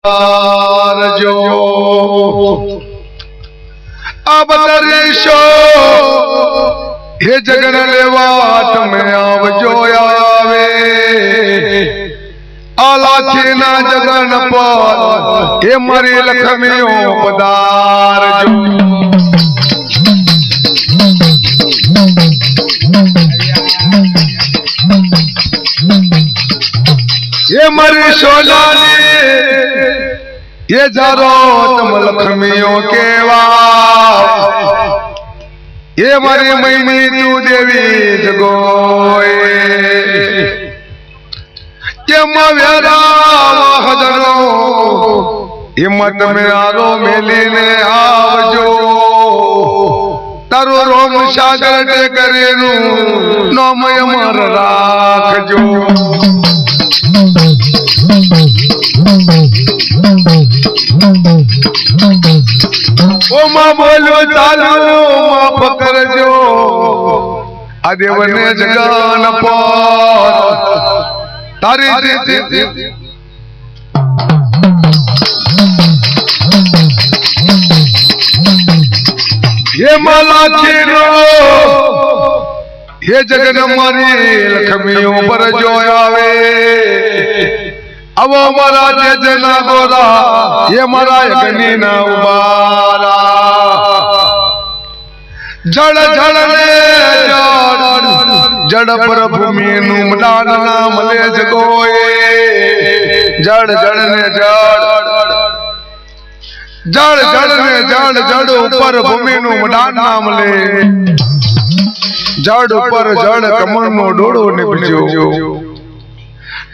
जो अब दरेशो हे जगन लेवाट में आवजो आवे आला थी ना जगन पर हे मरी लखमियो पदार ये मरी सोना ये जारो तुम लक्ष्मियों के ये मरी मैनी तू देवी जगोए ये मेरा हजरो ये मत में आरो मेली ने आवजो तारो रोम सागर टे करेनु नोमय मर राखजो ओ मां बोलो चालो मां पकड़जो आदेवने जगान पर तारी ये माला छीनो ये जगन मारी लक्ष्मियों पर जो आवे अब हमारा जना गोरा ये मारा यगनी ना उबारा जड़ जड़ ने जड़ पर भूमि नुमदान नाम ले जगोए जड़ जड़ ने जड़ ऊपर भूमि नुमदान नाम ले जड़ ऊपर जड़ कमल नो डोड़ो निपजो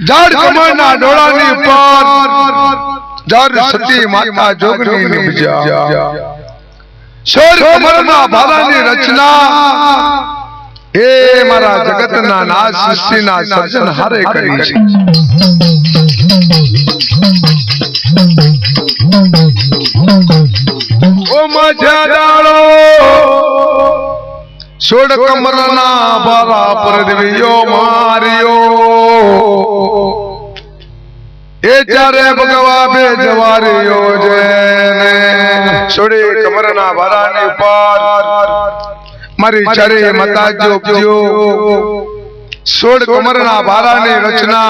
जड़ कमल ना डोड़ा नी पार जड़ सती माता जोगनी निपजा शोर कमल ना भाला नी रचना हे मारा जगत ना नाथ सृष्टि ना सर्जन हारे करी छे ओ माझ्या डाळो सोड कमल ना भाला परदवियो मारियो ए चारे भगवा बेजवारियो जेने सोडे कमल ना भाला नी पार मारी चारे मता जो सोड कमल ना भाला नी रचना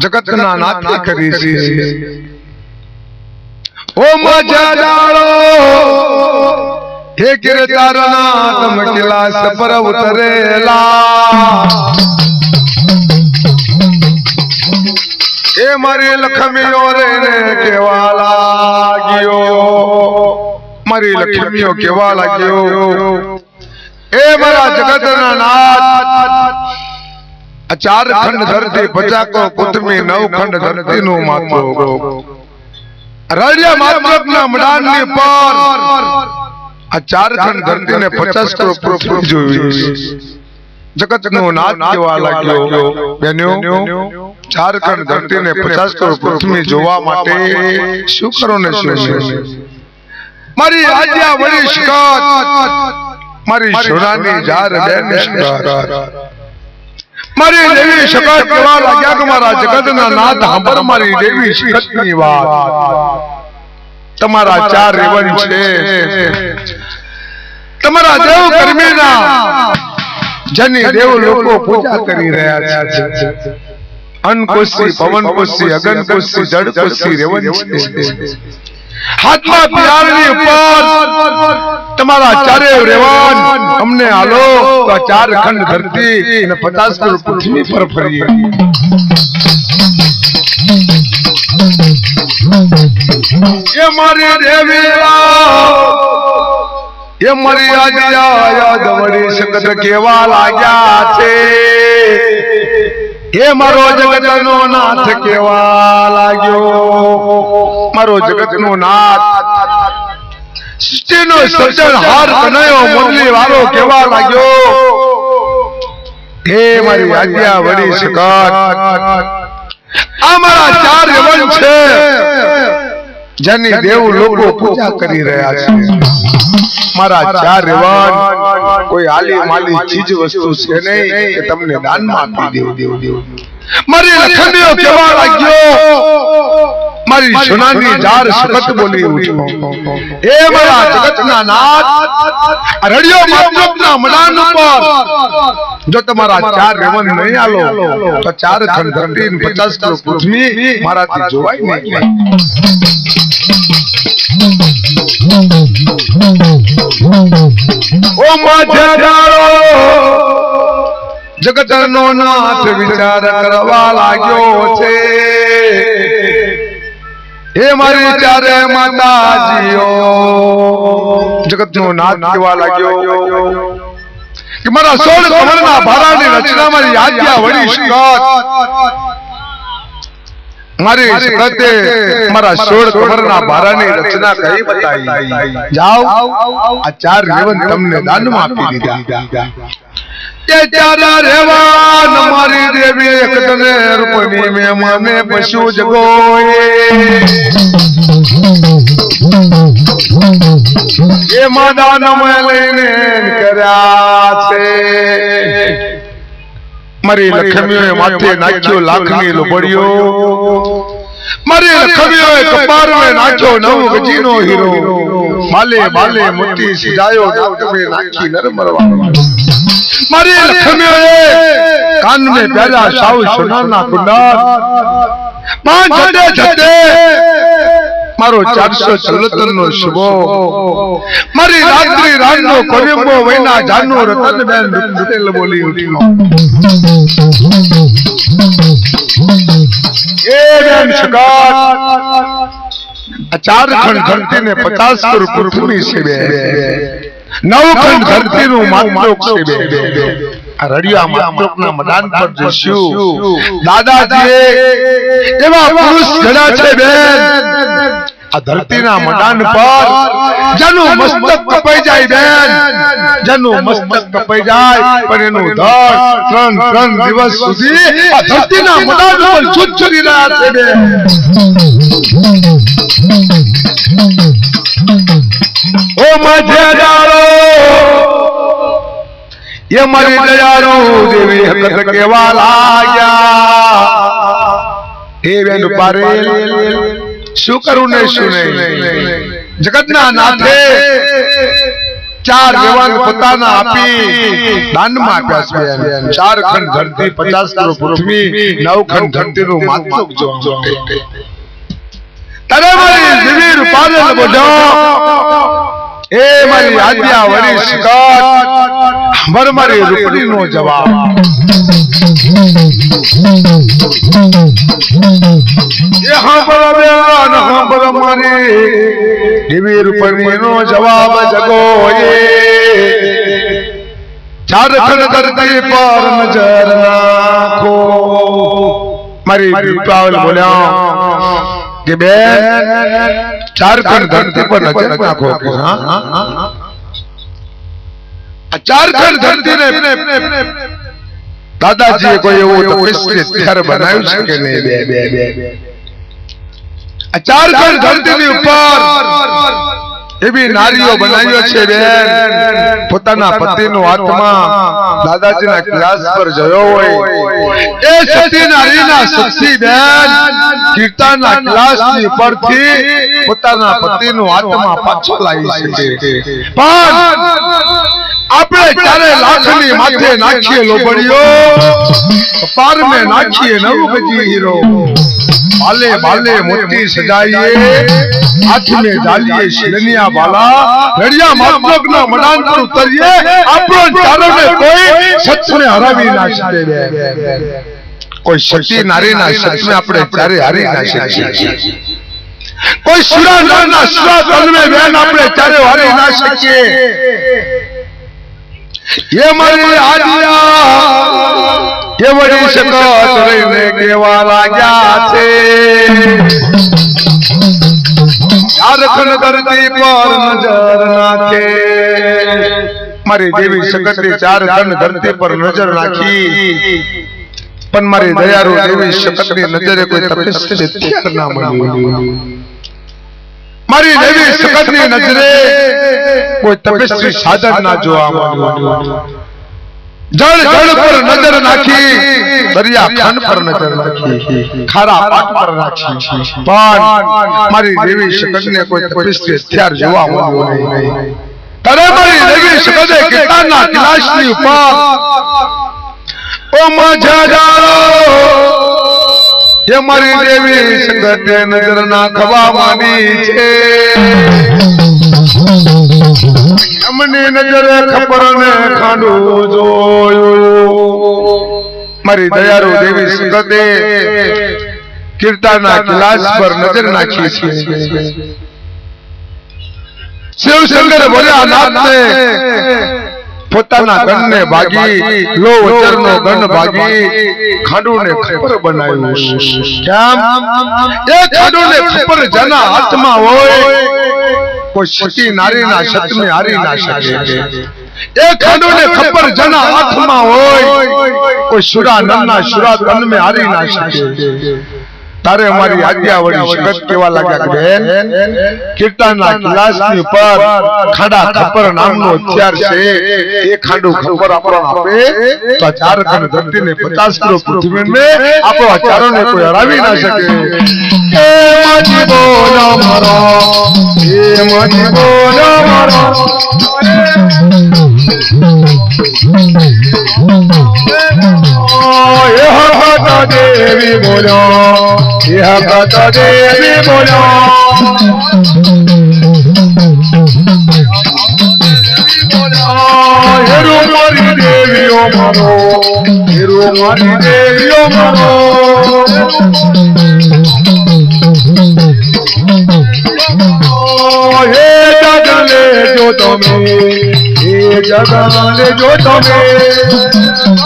जगत ना नाथ करी छे ओ माझ्या डाळो हे कीर्तारना तमकिला सपर उतरेला हे मारी लक्ष्मीओ रे केवा लाग्यो मारी लक्ष्मीओ केवा लाग्यो हे मारा जगतना नाथ चार खंड धरती पचाको कुतमी नौ खंड धरती नु मातो राजा मातृक ना मडान ने पार आ चार खंड धरती ने 50 करोड़ पृथ्वी जोई जगत नो नाथ केवा लाग्यो बेन्यो चार खंड धरती ने 50 करोड़ पृथ्वी जोवा माटे શું કરો ને શું મારી આજ્ઞા વળી શકાત મારી સોનાની જાર બે નિષ્કાર મારી દેવી શકાત કેવા લાગ્યા કે મારા જગતના નાથ સાંભળ મારી દેવી શકાતની વાત તમારા ચાર રેવન છે તમારા દેવ કર્મીના જની દેવ લોકો પૂજા કરી રહ્યા છે અનકોશી પવનકોશી અગનકોશી જડકોશી રેવન છે હાથમાં પિયારની ઉપર તમારા ચારે રેવન અમને હાલો તો ચાર ખંડ ધરતી અને 50 કરોડ પૃથ્વી પર ફરીએ ये मारी देवी ये मारी आज्ञा याद वड़ी सकत केवा लाग्या छे ये मारो जगत नो नाथ केवा लाग्यो मारो जगत नो नाथ सृष्टि नो सृजन हार कनयो मुरली वालो केवा लाग्यो हे मारी आज्ञा वड़ी सकत અમારા ચાર રેવન છે જેની દેવ લોકો પૂજા કરી રહ્યા છે મારા ચાર રેવન કોઈ આલી માલી ચીજ વસ્તુ છે નહીં કે તમને દાનમાં આપી દેવ મારી લખમીઓ કેવા લાગ્યો મારી સુનાની જાર સખત બોલી ઉઠો એ મારા જગતના નાથ રડિયો માતૃકના મડાન ઉપર જો તમારા ચાર રેવન નહીં આલો તો ચાર ખંડ ધરતી 50 કિલો પૃથ્વી મારાથી જોવાય નહીં ઓ માધ્યારો જગતનો નાથ વિચાર કરવા લાગ્યો છે હે મારી ચારે માતાજીઓ જગતનો નાથ કહેવા લાગ્યો કે મારા 16 કમરના ભારાની રચના મારી આજ્ઞા વળી શકત મારી સકતે મારા 16 કમરના ભારાની રચના કઈ બતાઈ જાઓ આ ચાર રેવન તમને દાનમાં આપી દીધા ये चारा रेवान मारी देवी एक तने रूपनी में माने पशु जगोए ये मादान में लेने કર્યા છે મારી લખમીઓએ માથે નાખ્યો લાખની લોબડિયો મારી લખમીઓએ કપારમે નાખ્યો નવ ગજીનો હીરો માલે માલે મોતી સિજાયો નાકમે નાખી નરમરવા મારી લખમીઓએ કાન में प्यारा साव सोनाना कुंडल पांच झटे झटे मारो 400 चलतरनो शुभो मारी रात्रि रातनो कोरिंबो वैना जानो रतनबेन पटेल बोली उठी ए बेन शकात चार खंड धरती ने 50 करोड़ पृथ्वी से बे 9 खंड धरती नु मातृक से बे रड़िया मातृक ना मैदान पर जस्यु दादाजी एवा पुरुष घड़ा छे बेन आ धरती ना मैदान पर जनु मस्तक कपाई जाय बेन जनु मस्तक कपाई जाय पर एनु धड़ 3 દિવસ સુધી આ ધરતી ના मैदान પર છુછરી રહ્યા છે બેન ओ मजेदारो ये मरी दयारो देवी हकत केवा लाग्या हे बेन पारे શું કરું ને શું નહીં જગતના નાથે ચાર દેવાન પોતાના આપી દાનમાં આપ્યા છે ચાર ખંડ ધરતી 50 કરોડ પૃથ્વી 9 ખંડ ધરતીનું માતૃક જો તારે મારી જીવીર પારેલ બોજો એ મારી આજ્ઞા વળી શકત મર મારી રૂપડીનો જવાબ એ હા બરાબર ન હા બર મારી જીવીર રૂપડીનો જવાબ જગો એ ચાર ખંડ ધરતી પર નજર નાખો મારી રૂપાવલ બોલ્યા કે બેન ચાર ખંડ ધરતી પર નજર નાખો કે હા આ ચાર ખંડ ધરતી ને દાદાજીએ કોઈ એવો તપસ્વી હથિયાર બનાવ્યું છે કે નહીં બે આ ચાર ખંડ ધરતીની ઉપર એવી નારીઓ બનાવ્યો છે બેન પોતાના પતિનો આત્મા દાદાજીના ક્લાસ પર જયો હોય એ સતી નારીના સક્ષી બેન કીર્તનના ક્લાસની ઉપરથી પોતાના પતિનો આત્મા પાછો લાવી શકે પણ આપણે ચારે લાખની માથે નાખીએ લોબડિયો પાર મે નાખીએ નવ ગજી હીરો बाले बाले मोती सजाइए हाथ में डालिए शिरनिया वाला रड़िया मातृक ना मैदान पर उतरिए आपनो चारों ने कोई सच में हरावी ना શકે कोई शक्ति नारी ना सच में આપણે ચારે હારી ના શકીએ कोई सुरा ना सुरा तन में बहन આપણે ચારે હારી ના શકીએ ये मारी आदिया ये बड़ी शकत रहीने केवा लाग्या छे चार खंड धरती पर नजर नाखे मारी देवी शकते चार खंड धरती पर नजर नाखी पण मारी दयारू देवी शकतनी नजरे कोई तपस्वी हथियार ना मळ्યું मारी देवी शकतनी नजरे कोई तपस्वी साधन ना जोवा मळ्યું जड़ जड़ पर नजर नाखी दरिया खान पर नजर नाखी खारा पाट पर नाखी पण मारी देवी शकत ने कोई तपस्वी हथियार जोवा મળ્યો નહીં તારે મારી દેવી શકતે કિતાના કિલાસની ઉપર ઓ મજા જાળો ये मारी देवी सकते नजर ना खवा मानी छे हमने नजर खबर ने खांडू जोयो मारी दयारू देवी सकते कीर्तनना क्लास पर नजर नाखी छे शिव शंकर भोलेनाथ ने પોતાના ગણને ભાગી લો વચરનો ગણ ભાગી ખાંડુને ખબર બનાવ્યું કેમ એ ખાંડુને ખબર જેના હાથમાં હોય કોઈ સતી નારીના સતમે હારી ના શકે એ ખાંડુને ખબર જેના હાથમાં હોય કોઈ સુરાનંદના સુરાતન હારી ના શકે तारे हमारी आज्ञा वड़ी शकत केवा लगा के बेन कीर्तनना क्लासनी पर खाड़ा खपर नामनो हथियार छे ए खाडो खपर आपरो आपे तो झारखंड धरती ने 50 किलो पृथ्वी में आपो हजारों ने कोई हरावी ना सके ए माजी बोलो मारो ए माजी बोलो मारो ए हटा देवी बोलो यह कथा देवी बोलो हेरो मारी देवियों मारो हेरो मारी देवियों मारो हे जगले जो तुम्हें हे जगले जो तुम्हें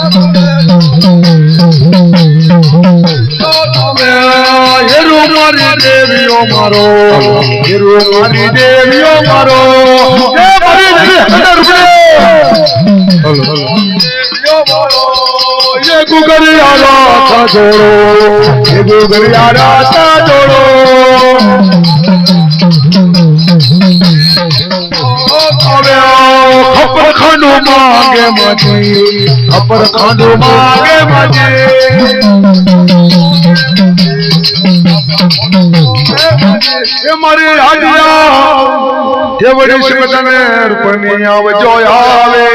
हेरो मारी देवियों मारो हेरो मारी देवियों मारो हे मारी ये गुगरिया राता जोड़ो ये गुगरिया राता जोड़ो खपर खांडो मांगे मजे खपर खांडो मांगे मजे ये मारी हाजिया ये बड़ी शकतने रुपनी आवजो आवे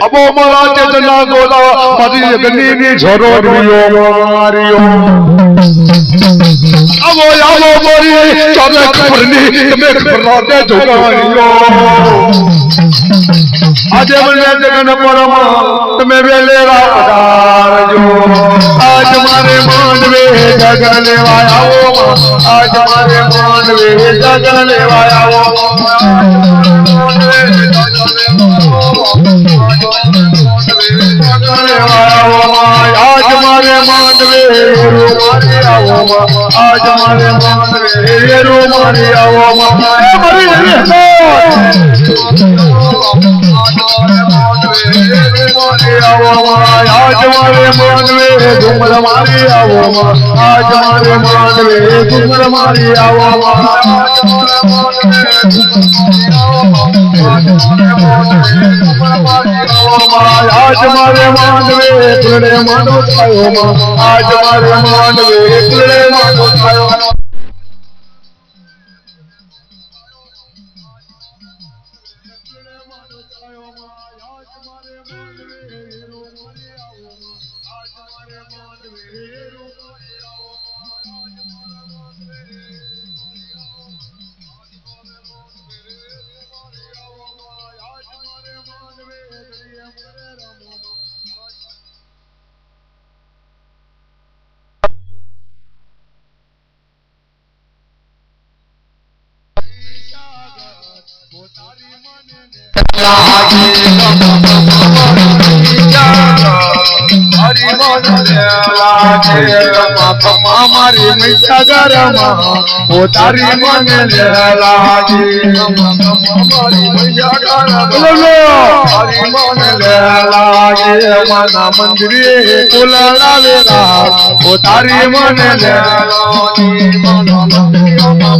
अबो मारा चेतना गोला मारी गनी नी झोरो रियो मारियो अबो यावो मोरी चले खबरनी तुम्हें खबर दे जोगारियो आज बने जगन परमा तुम्हें वेले पधार जो आज मारे मांडवे जगन लेवाया वो आज मारे मांडवे जगन लेवाया वो आज मारे मांडवे रो मारे आओ आज मारे मांडवे रो मारे आओ आज मारे मांडवे झुमर मारी आओ आज मारे मांडवे झुमर मारी आओ आज मारे मांडवे कुलड़े मांडो खायो आज मारे मांडवे कुलड़े मांडो खायो हमारी मीठा गरमा वो तारी मन लागी हमारी मीठा गरमा मन लागे मना मंदिर कुलड़ा वेरा वो तारी मन लागी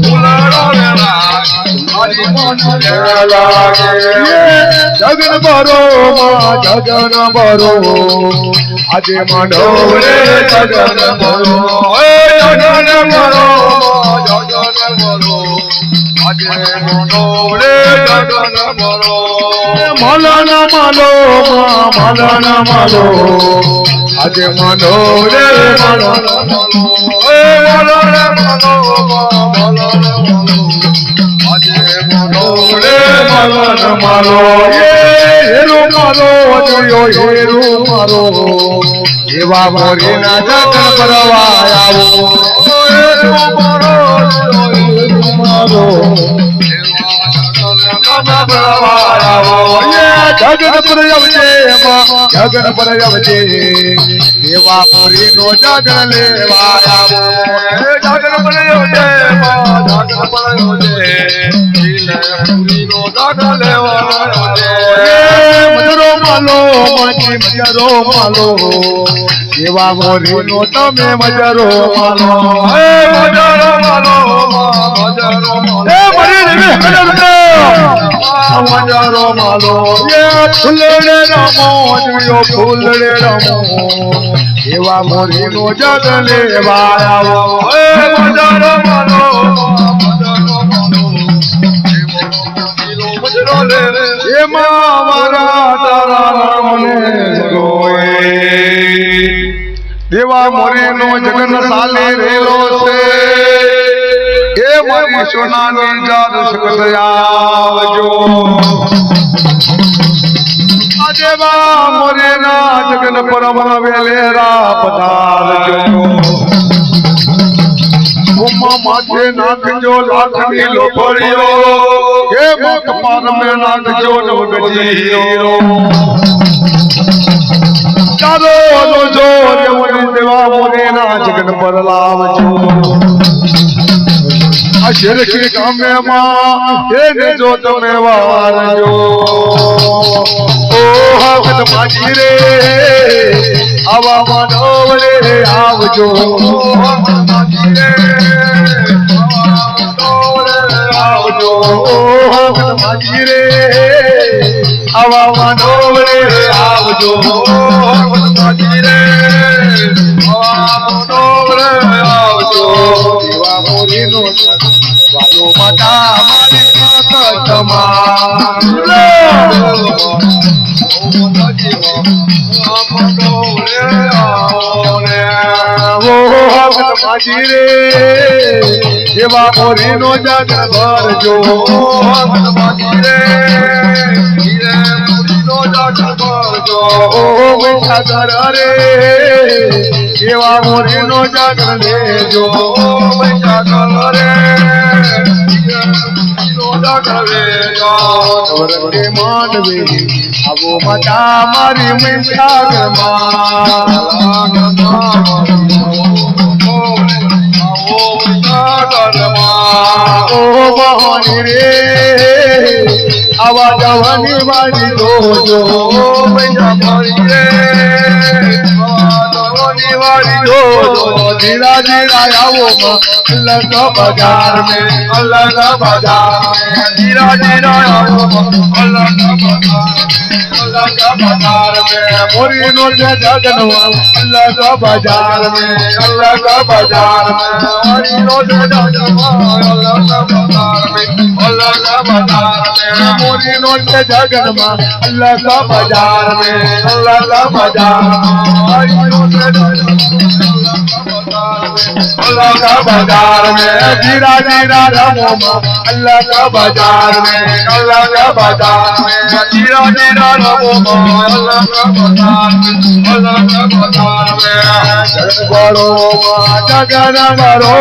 कुलड़ा वेरा हमारी જગન ભરો માં જગન ભરો આજે મંડોરે જગન ભરો જગન ભરો જગન ભરો આજે મંડોરે જગન ભરો મલન માલો મલન માલો આજે મંડોરે મલન માલો મલન માલો મલન માલો મારો હેરો મારો જોયો હેરો મારો એવા મોરીના જગન ભરવા આવો હેરો મારો હેરો મારો જગન ભરવજે જગન ભરવજે એવા મોરીનો જગન લેવા આવો જગન ભરવજે જગન ભરવજે મજરો માલો મજરો માલો એવા મોરી નો તમે મજરો માલો મજરો માલો મજરો માલો ફૂલડે રમો ફૂલડે રમો એવા મોરી નો જગ લેવા આવો મજરો માલો એમાં મારા તારા મને દેવા મોરી નો જગન સાલે રેલો છે એ મારી સોનાની જાત આવજો દેવા મોરી ના જગન પરમ વેલેરા પધારજો માથે નાખજો લાખની લોપડીઓ હે કપાળ में નાખજો નવગજીઓ ચાલો લોજો દેવની દેવા મોરેના જગન પર લાવજો આ શેર કે ગામે માં એને જો તમે વારજો ઓ હકત માજી રે આવા માનવરે આવજો માજી રે માજી રે આવા માનવરે આવજો માજી રે માનવરે આવજો એવા મોરીનો વાલો માતા મારી માજી રે એવા મોરી નો જગ ભરજો માજી રે મોરી નો જગ ભરજો ઓ મૈયા ઘર રે એવા મોરી નો જગ લેજો મૈયા ઘર રે નવરંગે માનવે આવો માતા મારી મૈયા ઓ મોહની રે આવા જવાની મારી જોજો મૈયા મારી રે જવાની મારી જોજો ધીરા ધીરા આવો અલગ बाजार में धीरा धीरा अल्लाह बाजार में मोरी नो जगन अल्लाह का बाजार में अल्लाह का बाजार में मोरी नो जगन अल्लाह का बाजार में अल्लाह का बाजार में मोरी नो जगन अल्लाह का बाजार में अल्लाह का बाजार मोरी नो अल्लाह का बाजार में धीरा धीरा रमो अल्लाह का बाजार में अल्लाह का बाजार में धीरा धीरा रमो अल्लाह का बाजार में अल्लाह का बाजार में बड़ो जगन बड़ो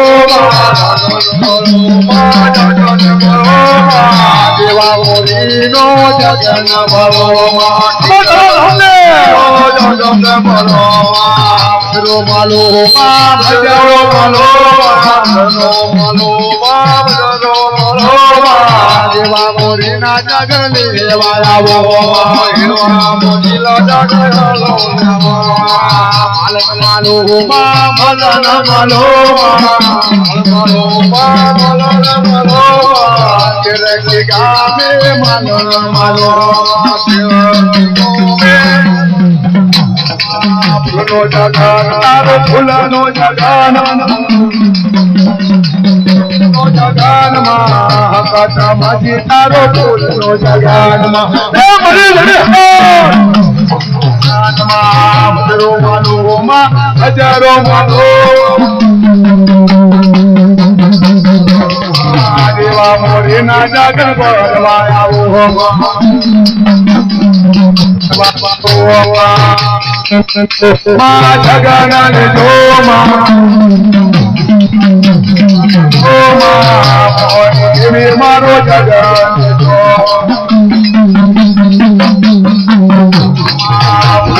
देवा मोरी नो जगन बड़ो रो मालो भजरो मालो देवा मोरी ना जगन लेवा आवो मोरीला जगन मालो मलन मालो ફૂલનો જગાન તારો ફૂલનો જગાન જગાનમાં હકાતા માજી તારો ફૂલનો જગાનમાં એ મરી જગાનમાં હજારો માનોમાં હજારો માનો દેવા મોરીના જાગર ભરવા આવો મા જગનાને જોમા મોરી મારો જગન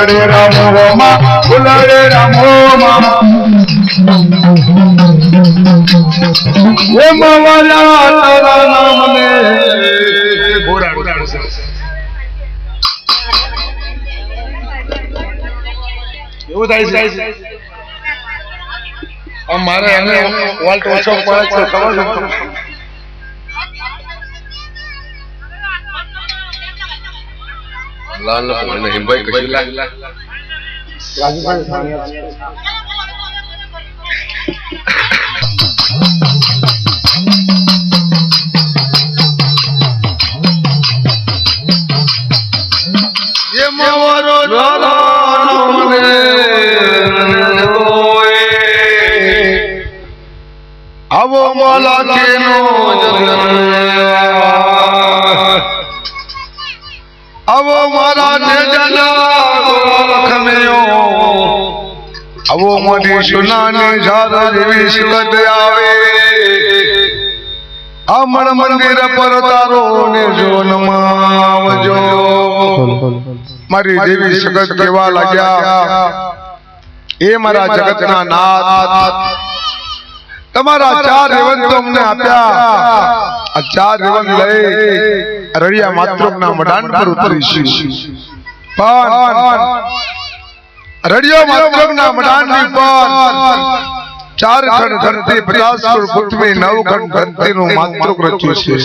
ફૂલડે રામો માં ફૂલડે રામો માં એ મવાલા તારા નામને એવું થાય છે મારે એને વોલ્ટ ઓછો પડે છે ખબર છે લાલ મને હિંભાઈ કશું લાગે રાજુભાઈ ये मोरो लाने होए आवो मोला केनो आवो मारा जे जना खमेयो आवो मोदी सुनाने झारा देवी सुगत आवे अमर मंदिर पर तारो ने जो नमावजो मारी देवी जगत केवा लाग्या ए मारा जगतना नाथ તમારા ચાર રેવન તો અમને આપ્યા આ ચાર રેવન લઈ રડિયા માત્રોકના મડાન પર ઉતરીશું પણ રડિયો માત્રોકના મડાનની પર ચાર ખંડ ધરતી 50 કરોડ પૃથ્વી 9 ખંડ ધરતીનું માત્રોક રચ્યું છે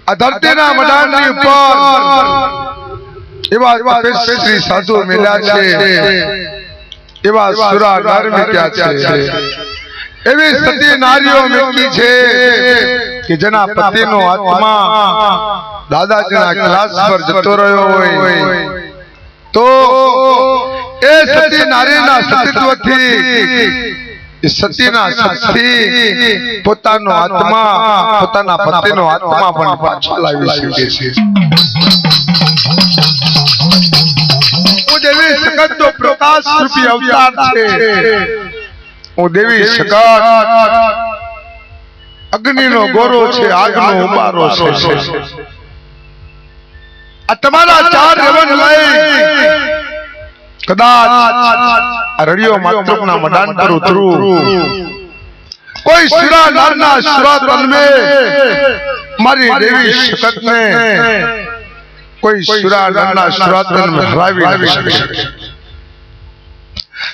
આ ધરતીના મડાનની ઉપર એવા શ્રી સાધુ મેલ્યા છે એવા સુરા નર મીટ્યા છે એવી સતી નારીઓ મીટી છે કે જેના પતિનો આત્મા દાદાજીના ક્લાસ પર જતો રહ્યો હોય તો એ સતી નારીના સતીત્વથી એ સતીના શક્તિ પોતાનો આત્મા પોતાના પતિનો આત્મા પણ પાછો લાવી શકે છે દેવી સગત નો પ્રકાશ રૂપી અવતાર છે હું દેવી સગત અગ્નિ નો ગોરો છે આગ નો ઉબારો છે આ તમારા ચાર રેવન લઈ કદાચ રડિયો માત્રોકના મડાન પર ઉતરું કોઈ સુરા નારના સુરા તન મે મારી દેવી સગત ને कोई सुरा नरना सुरातन में हरावी नहीं શકે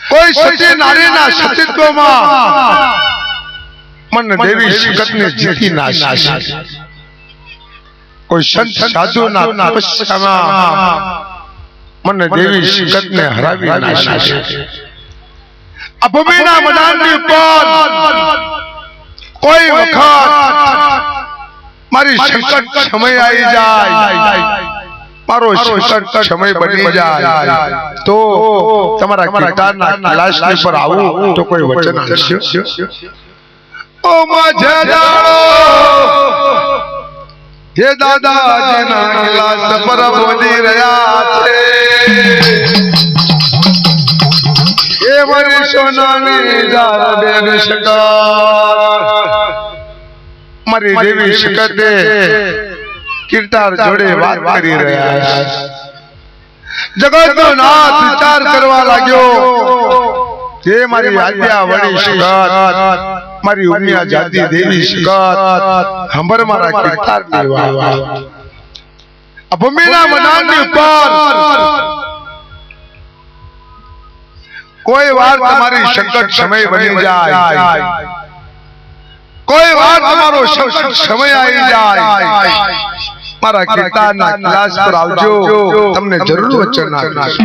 કોઈ સતી નારીના સતીત્વમાં મન દેવી જગતને જીતી ના શકે કોઈ સંત સાધુના તપસ્યામાં મન દેવી જગતને હરાવી ના શકે આ ભૂમિના મદાનની પર કોઈ વખત મારી સંકટ સમય આવી જાય મારો સંકટ સમય બની જાય તો તમારા કીર્તનના કૈલાસની પર આવું તો કોઈ વચન હશે ઓ મજે જાણો હે દાદાજીના કૈલાસ પર બોલી રહ્યા છે એ મારી સોનાની જાળ બેન શકાર મારી દેવી શકતે કીર્તાર જોડે વાત કરી રહ્યા છે જગતનો નાથ વિચાર કરવા લાગ્યો જે મારી આજ્ઞા વળી શકત મારી ઉમિયા જાતિ દેવી શકત હંભર મારા કીર્તાર દેવા આ ભૂમિના મનાનની ઉપર કોઈ વાર તમારી સંકટ સમય બની જાય કોઈ વાર તમારો સમય આવી જાય મારા ગીતાના ક્લાસ પર આવજો, તમને જરૂર વચન આપીશ.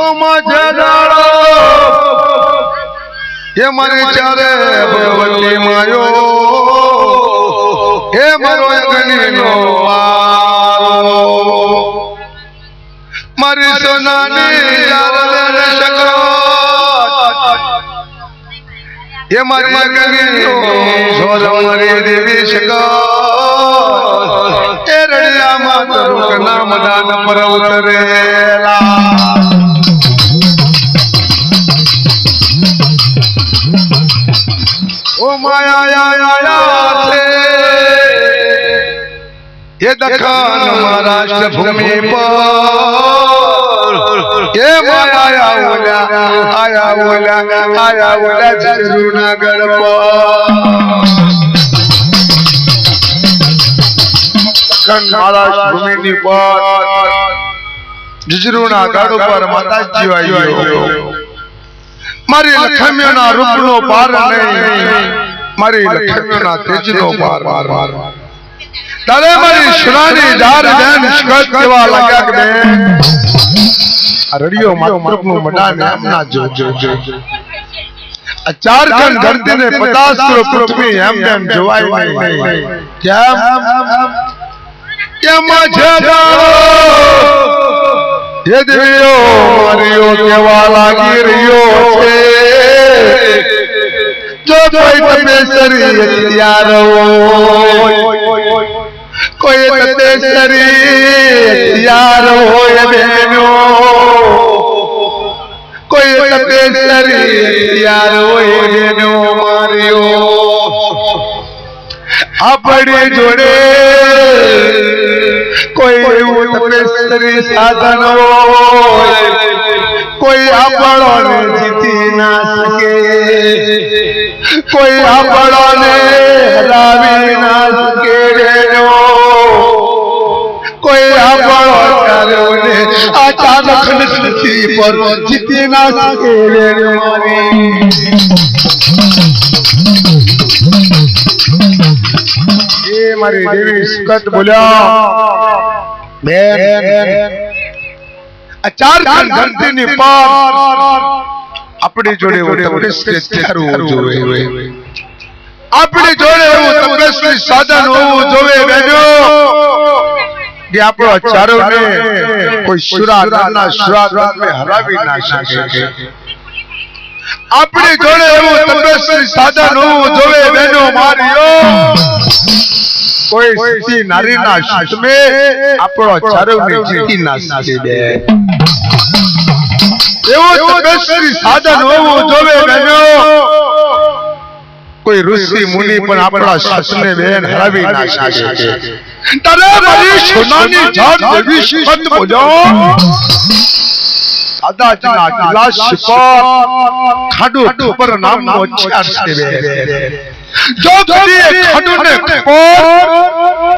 ઓ મજદારો એ મારી ચારે ભગવતી માયો એ મારો અગ્નિનો મારો મારી સોનાની જારલે શકરો એ મારી અગ્નિનો જોર મારી દેવી શકરો એ રડિયામાં તરુક નામ દાન પર ઉતરેલા ओ माया थे ये दखन महाराष्ट्र भूमि पर ये माया आया बोला जरूनागढ़ पर महाराष्ट्र भूमि पर जरूनागढ़ पर माताजी आई मारी लखमियोना रूपनो पार नहीं मारी लखमियोना तेजनो पार तारे मारी सुनानी जार बहन शिकत केवा लग्या के बेन रडियो मातृपनु मडाने हमना जो झारखंड धरती ने 50 किलो पृथ्वी हम जोवाई नहीं क्या मजेदार ये देवियो मारियो केवा लागी रियो छे जो कोई तपेसरी हथियार कोई तपेसरी हथियार होए बहनो कोई तपेसरी हथियार होए बहनो मारियो अपने जोड़े कोई तपेसरी साधन कोई आपड़ो ने जीती ना सके कोई आपड़ो ने हरावी ना सके रेनो कोई आपड़ो चारो ने अचानक नृत्य पर जीती ना सके रेनो मारी ये मारी देवी सुकत बोला झारखंड धरती ने पार अपनी जोड़े वो तपस्वी थारू जोवे अपनी जोड़े वो तपस्वी साधन हो जोवे बहनो कि आपको चारों ने कोई शुरा में हरावी ना सके अपनी जोड़े वो तपस्वी साधन हो जोवे बहनो मारियो कोई स्त्री नारी ना शत में आपरो चारों ने जीती ना सके एवो तपस्वी साधन होवो जोवे बहनो कोई ऋषि मुनि पण आपड़ा शासने बेन हरावी ना सके तारे मारी सोनानी जात देवी शिकत बोलो आदाजना क्लास पर खाडू पर नाम नो चार से जो कदी खाडू ने पर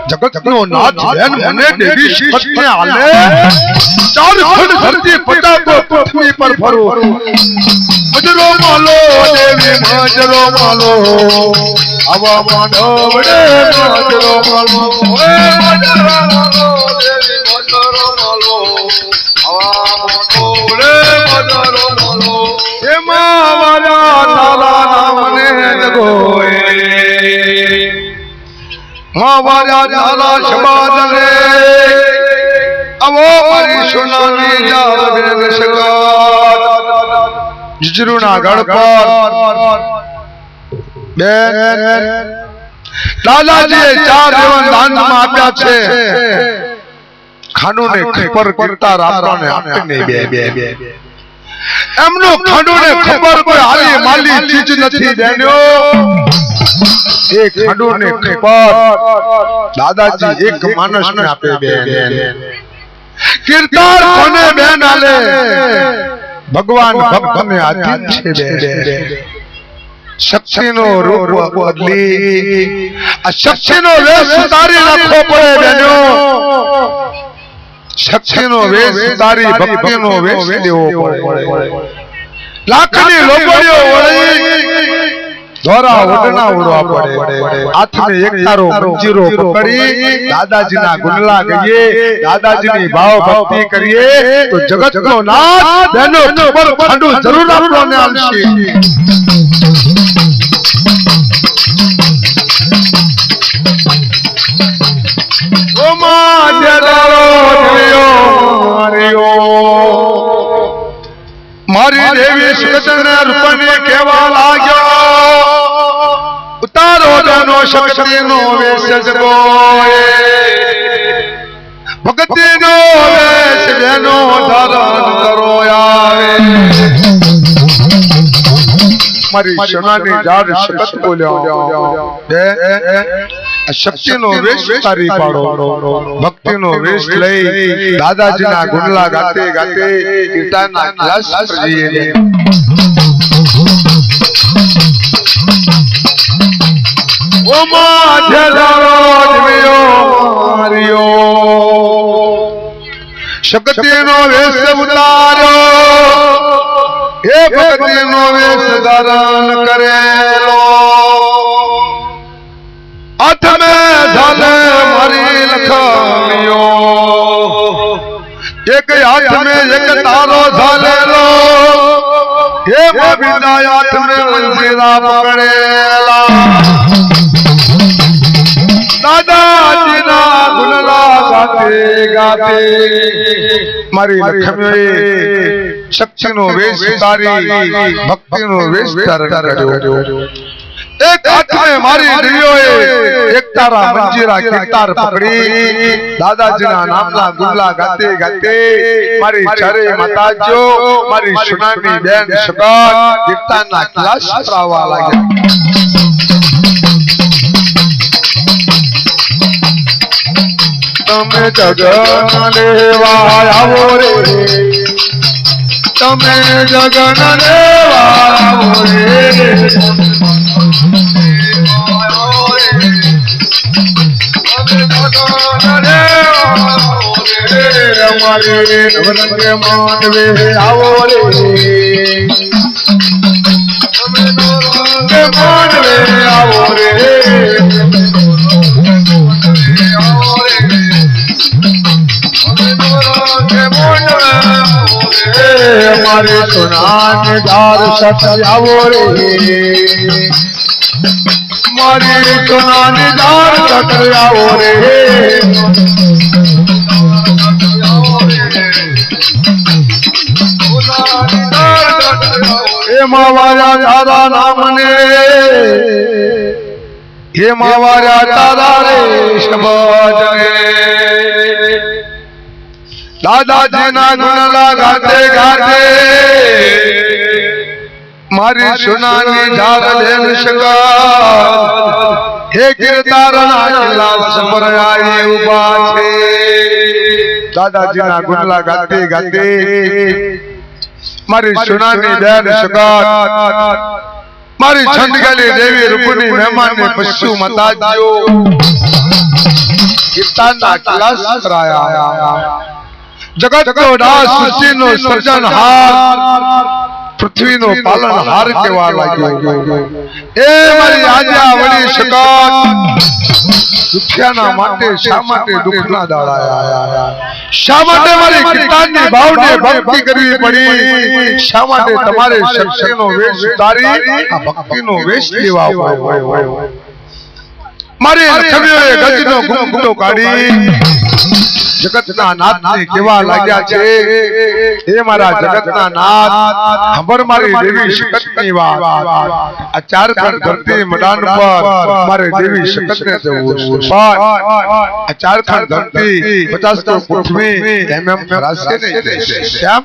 जगत नो नाथ बहन मने देवी शिकत ने आले झारखंड धरती पटा को पृथ्वी पर फरो मजरो मालो देवी मजरो मालो हवा मानवड़े मजरो मालो ए मजरो मालो देवी मजरो मालो हवा मानवड़े मजरो मालो ए मावरा ताला नामने जगोए मावरा ताला शबादले अवो मारी सुनानी जार बेन शकत जरूनागढ़ पर बेन दादाजी 4 देवन दान में आप्या छे खानू ने खबर करता रामरा ने आपने बे एमनो खानू ने खबर कोई हाली माली चीज નથી देनो एक खानू ने खबर दादाजी एक मानस ने आपे बेन कीर्तार कोने बेन आले भगवान भक्त ने आधीन छे बे शक्ति नो रूप बदली आ शक्ति नो वेश उतारी रखो पड़े बेनो શક્તિનો વેશ તારી ભક્તિનો વેશ લેવો પડે લાખની લોકોડીઓ વળી ધોરા ઓઢના ઉડવા પડે હાથને એક તારો મંજીરો પકડી દાદાજીના ગુણલા ગઈએ દાદાજીની ભાવ ભક્તિ કરીએ તો જગતનો નાથ બેનો પર ખાંડું જરૂર આપણને આલશે ઓ માં જડારો મારી દેવી સુગતને રૂપને કેવા લાગ્યો ઉતારો જનો શક્તિનો વેશ જગોએ ભક્તિનો વેશ જેનો ધારણ કરો આવે મારી સોનાની જાડ શક્ત બોલ્યો શક્તિનો વેશ તારી પાડો ભક્તિનો વેશ લઈ દાદાજીના ગુણલા ગાતે ગાતે કીર્તનના ક્લાસ કરીએ ઓ માધ્ય દારો મારિયો શક્તિનો વેશ ઉતાર્યો એ ભક્તિનો વેશ ધારણ કરેલો हाथ में झाले मारी लखमियो एक हाथ में एक तारो झाले लो ये बिना हाथ में मंजीरा पकड़ेला दादाजी ना गुणला गाते गाते मारी लखमियो शक्ति नो वेश तारी भक्ति नो वेश धारण कर्यो एक हाथ में मारी दियोए एक तारा मंजीरा कितार पकड़ी दादाजीना नामना गुणला गाते गाते मारी चारे माताजो मारी सुनानी बेन सगात कीर्तनना क्लास करावा लाग्या तमे जगन लेवा आवो रे तमे जगन लेवा आवो रे हमारे नवरंग मानवे आओ रे मानवे आओ रे हमारे सुनाने दार सत्य आओ रे हमारे सुनाने दार सत्य आओ रे हे मावारा तारा नाम ने हे मावारा तारा रे शब्द ने दादाजी ना गुणला गाते गाते मारी सुनानी झार लेन शगा हे गिरदारना किला समराई उबा छे दादाजी ना गुणला गाते गाते मारी सुनानी बेन सगात मारी छंदगली देवी रूपनी मेहमान ने पशु मताजियो कीर्तनना क्लास कराया जगत को दास सृष्टि नो सर्जनहार पृथ्वी नो पालनहार केवा लाग्यो ए मारी आजा वडी सगात दुखियाना माटे शा माटे दुखना दाळाया शा माटे मारी कीर्तननी भावने भक्ति करवी पड़ी शा माटे तमारे शक्तिनो वेश उतारी आ भक्तिनो वेश लेवा पड्यो मारी लक्ष्मीओए गजनो गुंगटो काढी जगतना नाथ ने केवा लाग्या छे हे मारा जगतना नाथ खबर मारी देवी शक्तिनी वात आ चारखंड धरती मैदान पर मारे देवी शक्ति ने जवो पर आ चारखंड धरती 50 तो पृथ्वी एमएम राशि नहीं श्याम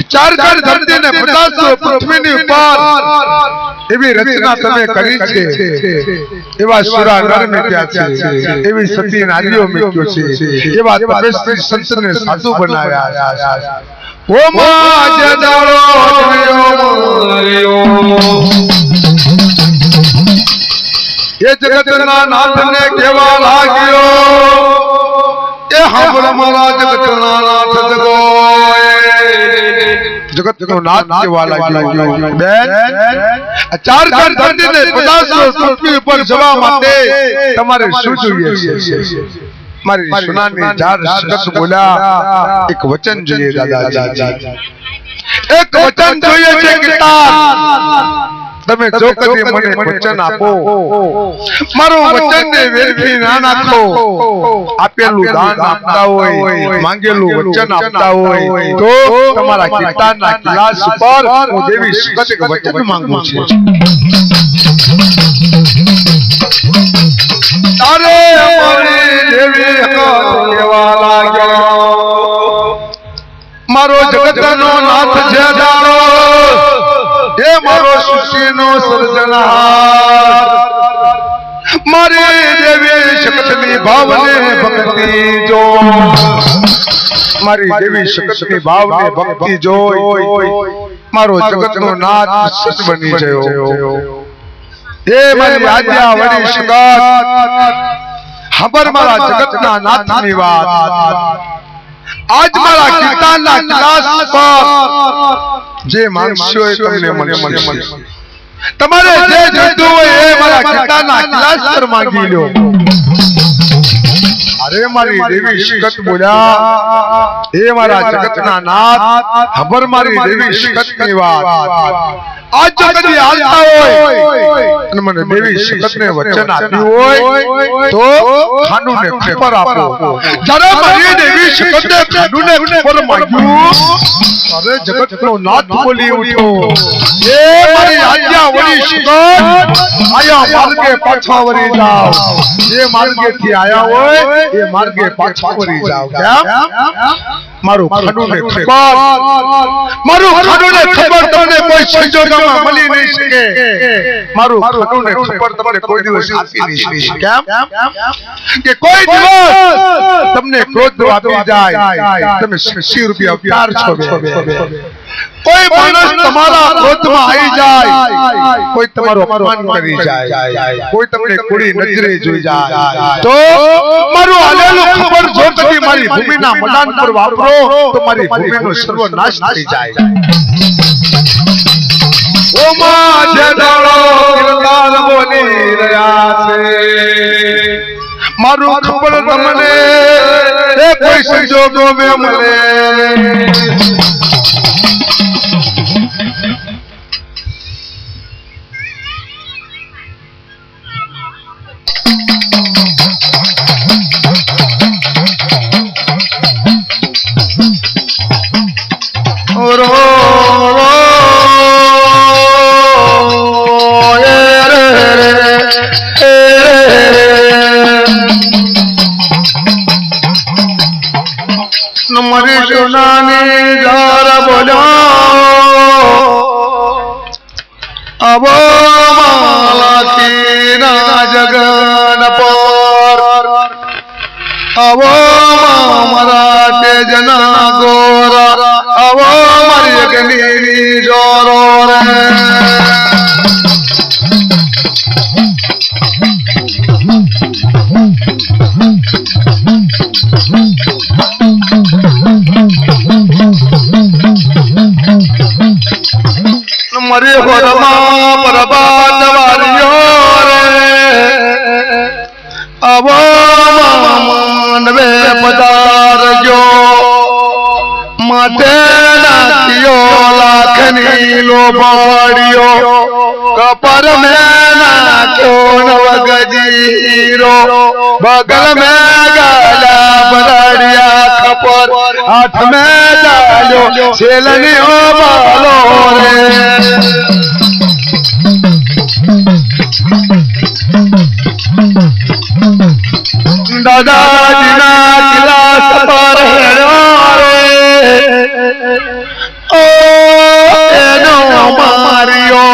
चारखंड धरती ने 50 तो पृथ्वी ની ઉપર એવી રચના તમે કરી છે એવા સુરા નર મેટ્યા છે એવી સતી નારીઓ મેટ્યો છે એવા તપસ્વી સંતને સાધુ બનાવ્યા ઓ મા જદાળો એ જગતના નાથને કેવા લાગ્યો એ હાંભળો મારા જગતના નાથ જગતનો નાથ કેવા લાગ્યો બેન ચાર ઘર ધરતીને 50 વર્ષ પૃથ્વી ઉપર જવા માટે તમારે શું જોઈએ છે મારી સુનાની ચાર જગત બોલ્યા એક વચન જોઈએ દાદાજી એક વચન જોઈએ છે કિતાબ તમે જો કદી મને વચન આપો મારું વચન ને વેરફી ના નાખો આપેલું દાન આપતા હોય માંગેલું વચન આપતા હોય તો તમારા કિતાબના ગ્લાસ પર હું દેવી સકત એક વચન માંગુ છું તારે અમારી દેવી કેવા લાગ્યો મારો જગતનો નાથ છે જાણો એ મારો સૃષ્ટિનો સર્જનહાર મારી દેવી શક્તિની ભાવને ભક્તિ જો મારી દેવી શક્તિની ભાવને ભક્તિ જોઈ મારો જગતનો નાથ સત બની ગયો એ મારી આજ્ઞા વડી સગત ખબર મારા જગતના નાથની વાત આજ મારા કીર્તનના ક્લાસ પર જે માંગશો એ તમને મળશે તમારે જે જોઈતું હોય એ મારા કીર્તનના ક્લાસ પર માંગી લો અરે મારી દેવી શક્ત બોલ્યા એ મારા જગતના નાથ ખબર મારી દેવી શક્તની વાત આજ જો કદી હાલતા હોય અને મને દેવી શક્તને વચન આપ્યું હોય તો ખાનુને ખબર આપો જ્યારે મારી દેવી શક્તને ખાનુને ખબર માંગ્યું અરે જગતનો નાથ બોલી ઉઠ્યો એ મારી આજ્ઞા વળી શક્ત આયા માર્ગે પાછા વળી જાઓ જે માર્ગેથી આયા હોય એ માર્ગે પાછા વળી જાઓ કેમ મારું ખાનુને ખબર તમને કોઈ સંજોગોમાં મળી નહીં શકે મારું ખાનુને ખબર તમને કોઈ દિવસ આપી નહીં શકે કેમ કે કોઈ દિવસ તમને ક્રોધ આપી જાય તમે 60 રૂપિયા પ્યાર છો કોઈ માણસ તમારા ક્રોધમાં આવી જાય કોઈ તમારો અપમાન કરી જાય કોઈ તમને કુડી નજરે જોઈ જાય તો મારું આલેલું ખબર જો કદી મારી ભૂમિના મદાન પર વાપરો તો મારી ભૂમિનો સર્વનાશ થઈ જાય ઓ માં જે દાડો કિરદાર બોલી રહ્યા છે મારું ખબર તમને એ કોઈ સંજોગો મે મળે मरी सुनानी जार बोलो अब माला तीना जगन पर अब मराठे जना गोरा अब मरी जोरो रे मरी होरमा प्रभात वारियो रे अब मानवे पदार जो माते नातियो लाखनी लो बाड़ियो कपर में नाचो नवगजीरो बगल में गाला बराड़िया खपर हाथ में डालो सेलनी हो बालो रे दादाजी ना क्लास पर रे ओ एनो मारियो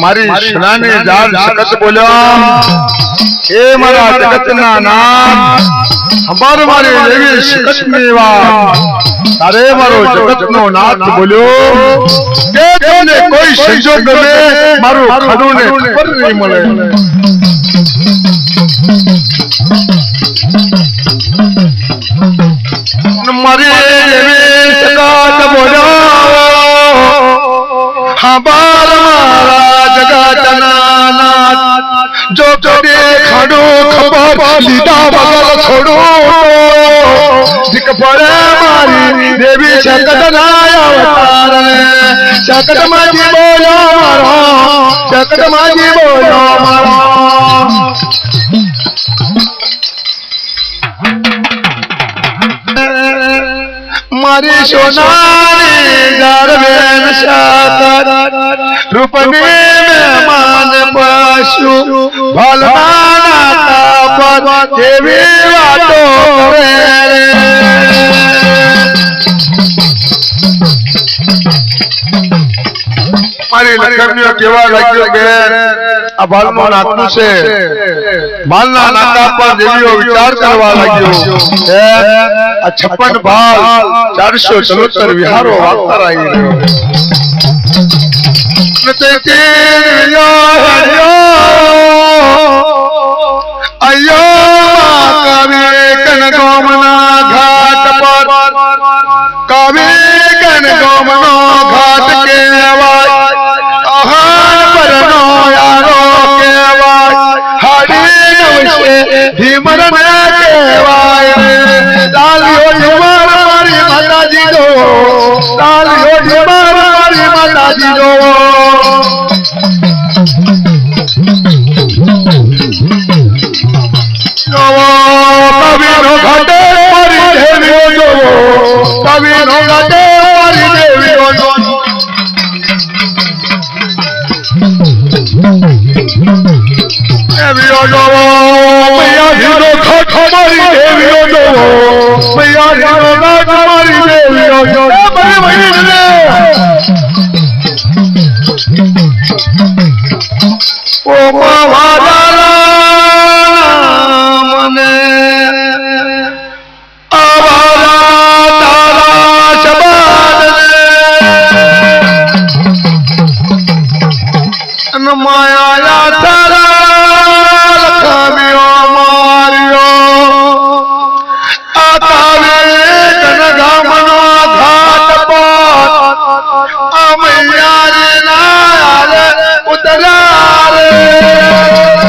मारी सुनाने जार सकत बोलो ए मारा जगतना नाम हमार मारे देवी सकत मेवा अरे मारो जगतनो नाथ बोलो के तने कोई संजोग में मारो खानुने खबर नहीं મળે हाँ बाल मारा जगतना नाथ जो कदे खड़ो खबर लीदा बगल छोड़ो दिख पड़े मारी देवी शकटनाय अवतार शकट माजी बोलो मारो शकट माजी बोलो मारो मारी सोनारी गारवेन शाकर रूपने में मान पशु भलमाना तापर देवी वाटो रे मारी लक्ष्मीओ केवा लाग्यो के आ बालनो नातनु छे बालना नाता पर देवीओ विचार करवा लाग्यो आ 56 बाल 474 विहारो वागता रही नते के अयो कवि कन गोमना घाट पर कवि कन गोमना घाट के आवाज आहान पर नो यारो के आवाज हरि नवसे धीमरन के आवाज लालियो जुमार मारी माता जी दो लालियो जुमार मारी माता जी दो कभी नो घाटे मारी देवियो जो कभी नो घाटे मारी देवियो जो देवियो जो मैया हिरो घाट मारी देवियो जो मैया हिरो घाट मारी देवियो जो बड़ी बड़ी ओ महाराज माया तारा लखमियो मारियो आतावे कनगामनो घाट पर अमैया रे नारे उतरा रे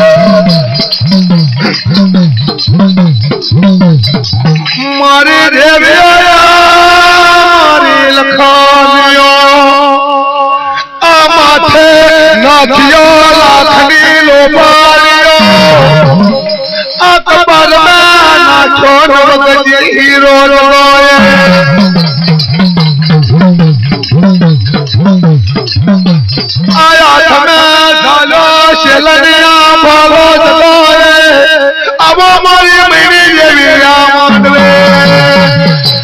मारी देविया मारी लखमियो माथे नाथियो लाखनी लो पारियो अकबर में ना छोड़ वगजी हीरो लोए आया में झालो शेलनिया भागो लोए अब मारी मेरी देवी मानवे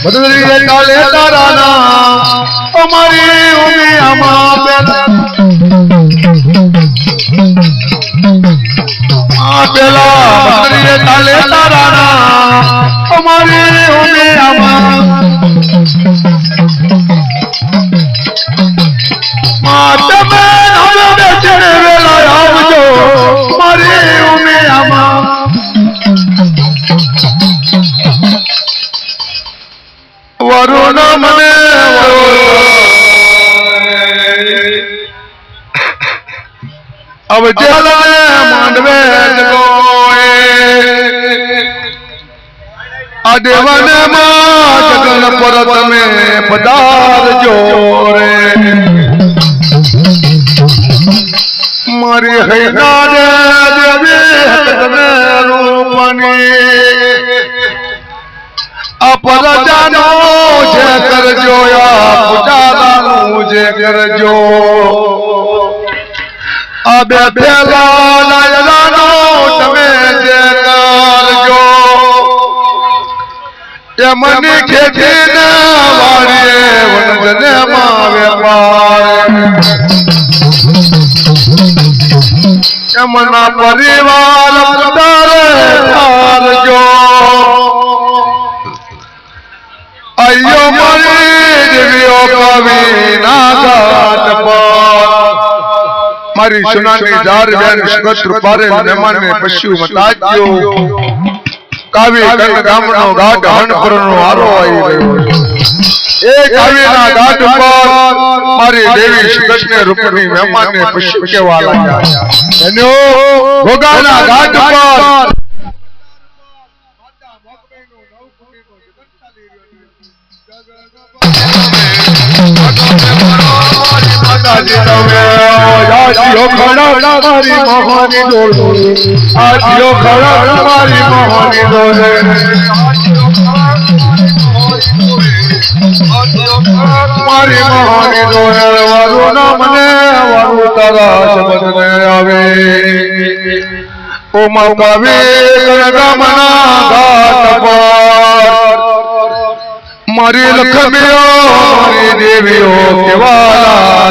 बदली काले ताराना हमारी उमिया मां बेला बदली काले ताराना हमारी उमिया मां मात में हम बेचने वेला आवजो हमारी उमिया मां वरुण मने अब जल मांडवे गोए अदेवन मां जगन परत में पदार जोरे मारी है नारे देवी हत में रूपनी अपर जानो जे कर जो या पुजानो जे कर जो अबे बेला लायलानो तमे जे कर जो ये मनी खेती न वारिए वन जने मावे पार ये मना परिवार पुतारे पार जो अयो मारी देवियो कवि ना घाट पर मारी सुनानी जार बहन सुगत्र पारे मेहमान ने पशु मताज्यो कावी कन गामनो घाट हणपुर नो हारो आई गयो ए कावी ना घाट पर મારી દેવી જગત ને રૂપની મહેમાન ને પશુ કેવા લાગ્યા એનો ગોગાના ઘાટ પર આજીઓ ખડા મારી મોહની ડોલે આજીઓ ખડા મારી મોહની ડોલે મારી મોહની ડોલે વારું ના મને વારું તારા શબ્દ ને આવે ઓ માતા વે ગમના ઘાટ પર મારી લખમીઓ મારી દેવીઓ કેવા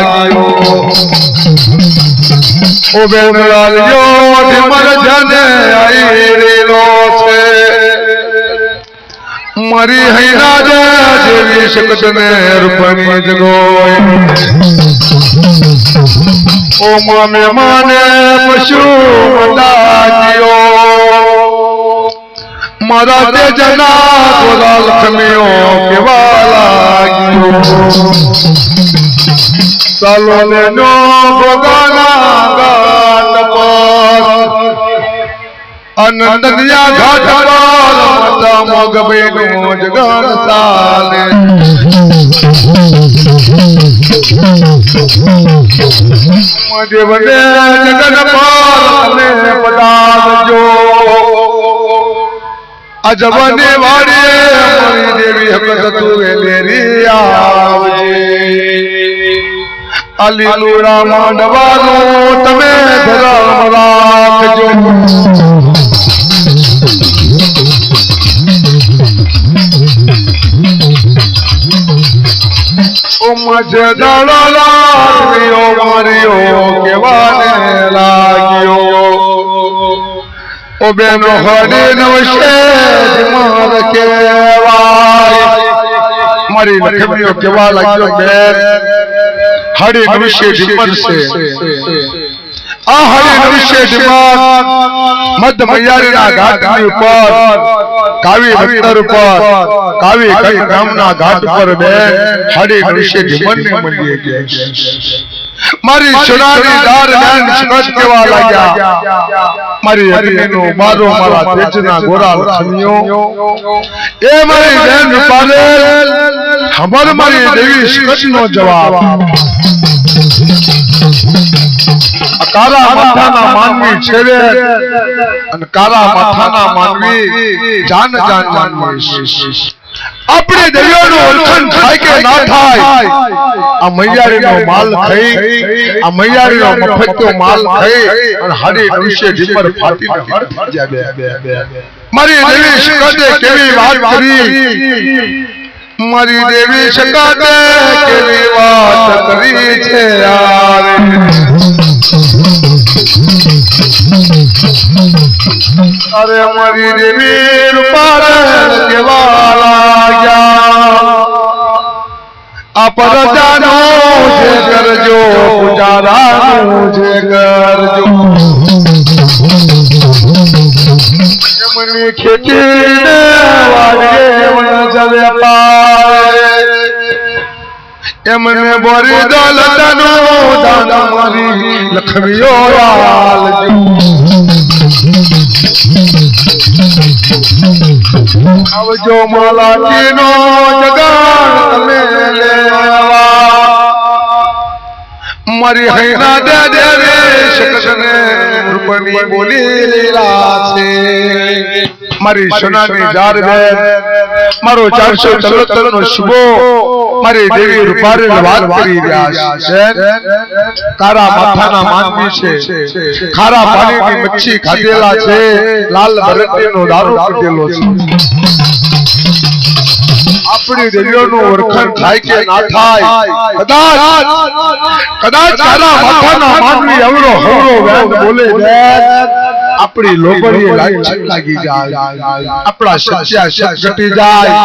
લાગ્યો ઓ બેન લાલ્યો ધીમર જને આઈ રેલો છે મારી હૈના દેવી શકત ને રૂપની જગોય ઓ મામે માને પશુ મંદાજીઓ મારા તેજના ગોલા લખમીઓ કેવા લાગ્યો ચાલો લેનો ગોગાના ઘાટ પર આનંદનિયા ઘાટ પર માતા મોગબેનો જગન ચાલે દેવને જગન પર તમે પધારજો અજબને વાડીએ મારી દેવી હકત તું લેરી આવજે અલીલુરા માંડવાનું તમે ધર્મ રાખજો ઓ મજે દળલારીઓ મારીઓ કેવાને લાગ્યો ઓ બેનો હરે નવશે માર કેવાય મારી લખમીઓ કેવા લાગ્યો બેન હરે નવશે ડિમર છે આ હરે નવશે ડિમર મધ મૈયારીના ઘાટની ઉપર કાવી ભક્તર ઉપર કાવી કઈ ગામના ઘાટ પર બેન હરે નવશે ડિમરને મળીએ ગયા મારી સોનાની દાર બેન સુગત કેવા લાગ્યા મારી અગ્નિનો મારો મારા તેજના ગોરા લખમીઓ એ મારી બેન રૂપાલે ખબર મારી દેવી સુગતનો જવાબ કારા માથાના માનવી છેડે અને કારા માથાના માનવી જાન જાન માનવી अपने देवियों ओळखण થાય કે ના થાય આ મૈયારીનો માલ થઈ આ મૈયારીનો મફતનો માલ થઈ અને હાડી નવશે ઢીમર ફાટીને હટ જાય મારી દેવી શકતે કેવી વાત કરી મારી દેવી શકતે કેવી વાત કરી છે યાર अरे हमारी देवी रूपाल केवा लाग्या आप जानो जे करजो पुजारानो जे करजो मनी खेती ने वागे मन जले पाए एमने बोरी दौलतनो दान मारी लखमीओ आलजो आवजो मालाकीनो जगान तमे लेवा मारी हैना दे देवे शकने रूपनी बोली लीला छे मारी सोनानी जार बेन मारो 473 नो शुभो मारी देवी रूपारी વાત કરી રહ્યા છે કારા માથાના માનવી છે ખારા પાણીની મચ્છી ખાધેલા છે લાલ ભરતીનો દારૂ પીધેલો છે આપણી દેવીઓનું ઓળખાણ થાય કે ના થાય કદાચ કારા માથાના માનવી અવરો હવરો વેદ બોલે બેન આપણી લોબડીએ લાગી જાય આપણા સચ્ચા સચ ઘટી જાય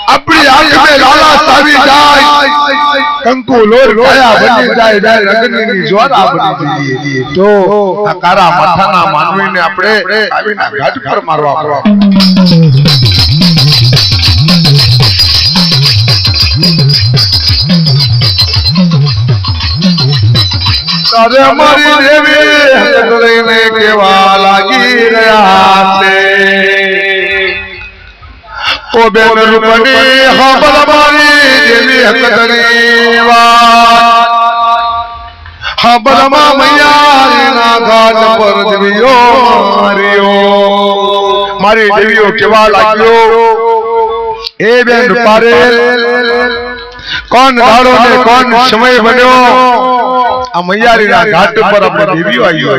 આપણી આંખમાં લાલા આવી જાય કંકુ લોર કાયા બની જાય જાય અગ્નિની જ્વાળા બની જાય તો આ કારા માથાના માનવીને આપણે આવીના ઘાટ પર મારવા પડે अरे हमारी देवी हकतरीने केवा लागी રહ્યા છે ओ बेन रूपनी हाँ बलमारी देवी हकतरी વાત हाँ बलमा मैया घाट पर देवीओ मारी देवीओ केवा लाग्यो ए बेन रूपारे कौन दाड़ो ने कौन समय बन्यो आ मैयारी ना घाट पर अपने देवीओ आयो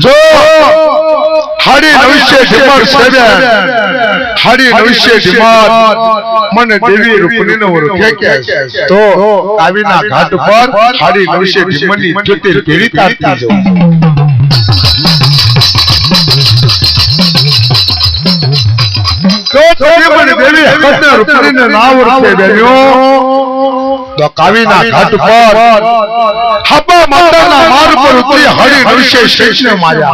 जो हाड़ी नविष्य ढिमार सेवे हाड़ी नविष्य ढिमार मन देवी रूपनी नो रखे क्या तो कावीना घाट पर हाड़ी नविष्य ढिमनी ज्योति पेरी ताती जो तो देवी हकतरी रूपनी ने नाव रखे बेनियो तो कावीना घाट पर हब्बा माता ना मार पर उतरी हरी नविष्य शेष ने माया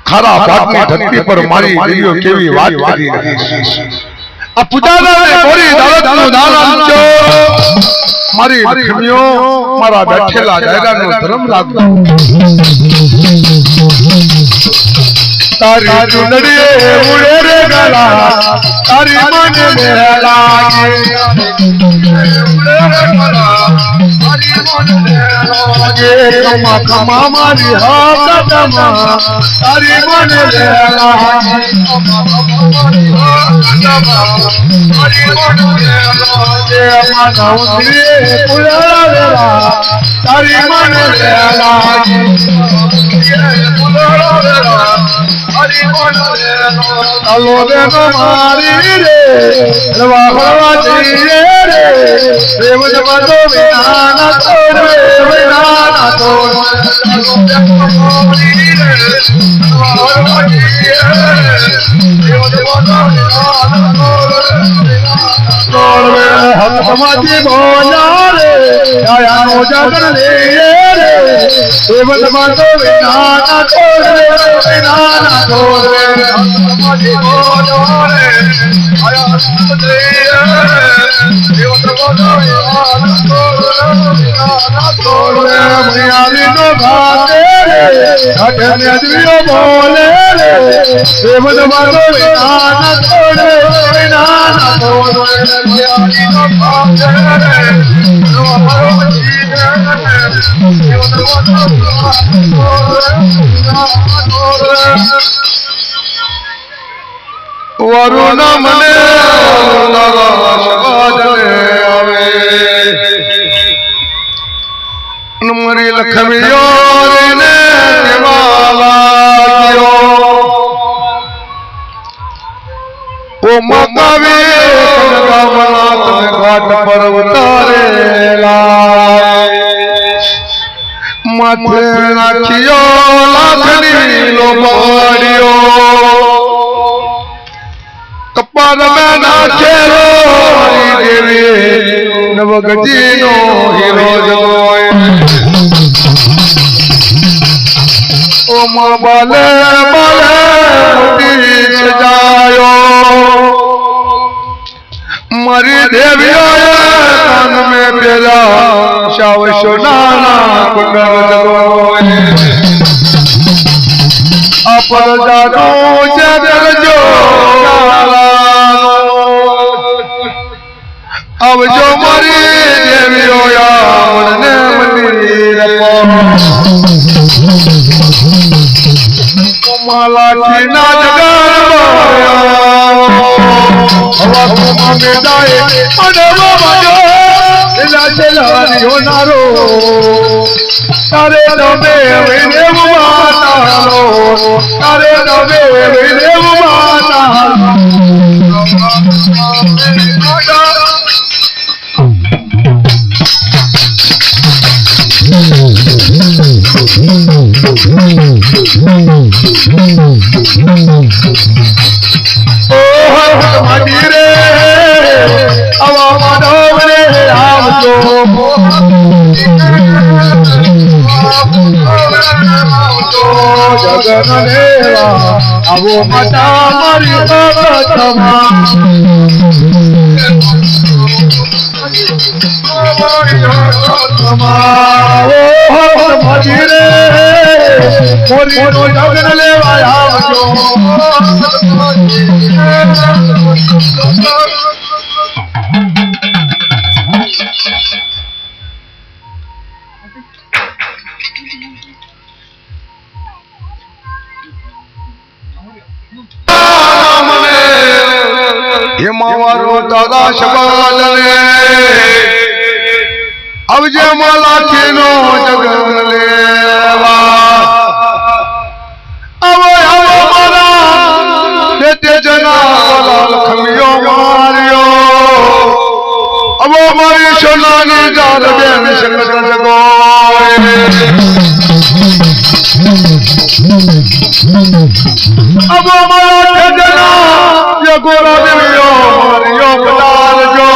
खरा बाटनी धरती पर मारी देवीओ केवी વાત કરી રહી છે આ પૂજાના ને મોરી દાલતનો દાન આપજો મારી લક્ષ્મીઓ મારા બેઠેલા જાયરાનો ધર્મ રાખજો तारी चुनड़ी उड़े रे गला तारी मन में लागे उड़े रे गला तारी मन में लागे कमा कमा मारी हाथ कमा तारी मन में लागे कमा कमा मारी हाथ कमा तारी मन में लागे माना उतरी उड़े रे तारी मन में लागे चलो रे मारी रे रवाजी रे प्रेम जमातो बिना तोड़े बिना तोड़ चलो रे मारी रे रवाजी रे प्रेम जमातो बिना तोड़ रे हम समाधि बोला रे आया नो जागर रे प्रेम जमातो बिना तोड़े बिना तोड़े समाधि बोला रे आया नो रे प्रेम जमातो बिना तोड़े मियारी नो भाते रे घाट में दियो बोले रे प्रेम जमातो बिना तोड़े बिना तोड़े मियारी नो भाते रे वरुण मने आवे मरी लक्ष्मीओ ने केवाला ओ मकावे कनकावनाथ घाट पर उतारेला माथे नाखियो लाखनी लो बाड़ियो कपाल में नाचेलो देवी नवगजी नो हीरो जोए ओ मां बाले बाले मुटी सजायो मरी देवियो कान में पेला शाव सोनाना कुंडल जगोए अपर जानो जगल जो अब जो मरी देवियो या मन मंदिर को माला की ना जगल हवा को में जाए अडवा बजो इला चलानी हो नारो तारे नबे विने माता लो तारे नबे विने माता मदीरे अवा मनोरे राम जो जगन देवा अवो मता मरी तमा તમારો મજી રે મોરી નો જગન લેવા આવજો મારો દાદા શબાલ રે અવજે માલાથી નો જગન લેવા અવે અવે મારા તે જના લખમિયો માર્યો અવો મારી સોનાની જાન બેન સંગત જગોય અવો મારા જના ગોરા દેવીઓ મારીઓ પધારજો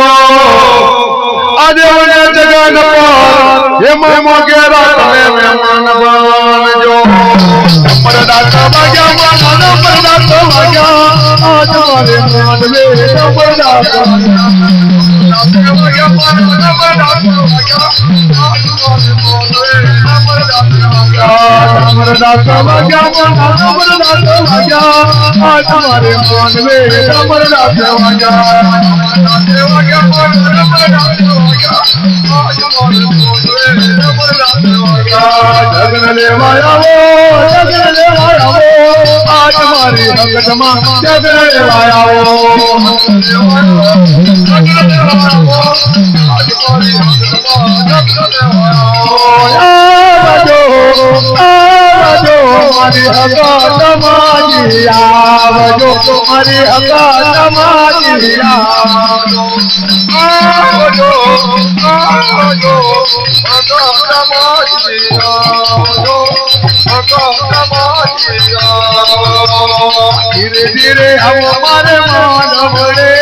આજે મને જગન પર હે મામો ગેરા તમે મહેમાન બનજો પરદાતા વાગ્યા માનો પરદાતા વાગ્યા આજ મારે માનવે પરદાતા પરદાતા વાગ્યા માનો પરદાતા વાગ્યા આજ મારે માનવે પરદાતા વાગ્યા જગન લેવાયા આજ મારી હકતમાં જગન મારી હકતમાજી આવજો મારી હકતમાજી આવજો ધીરે ધીરે હમારે માનવ રે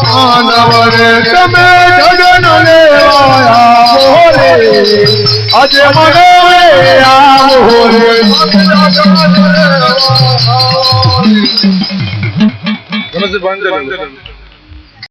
માનવ રે તમે જગન લેવાયા રે આજે મને આવો રે નમસ્તે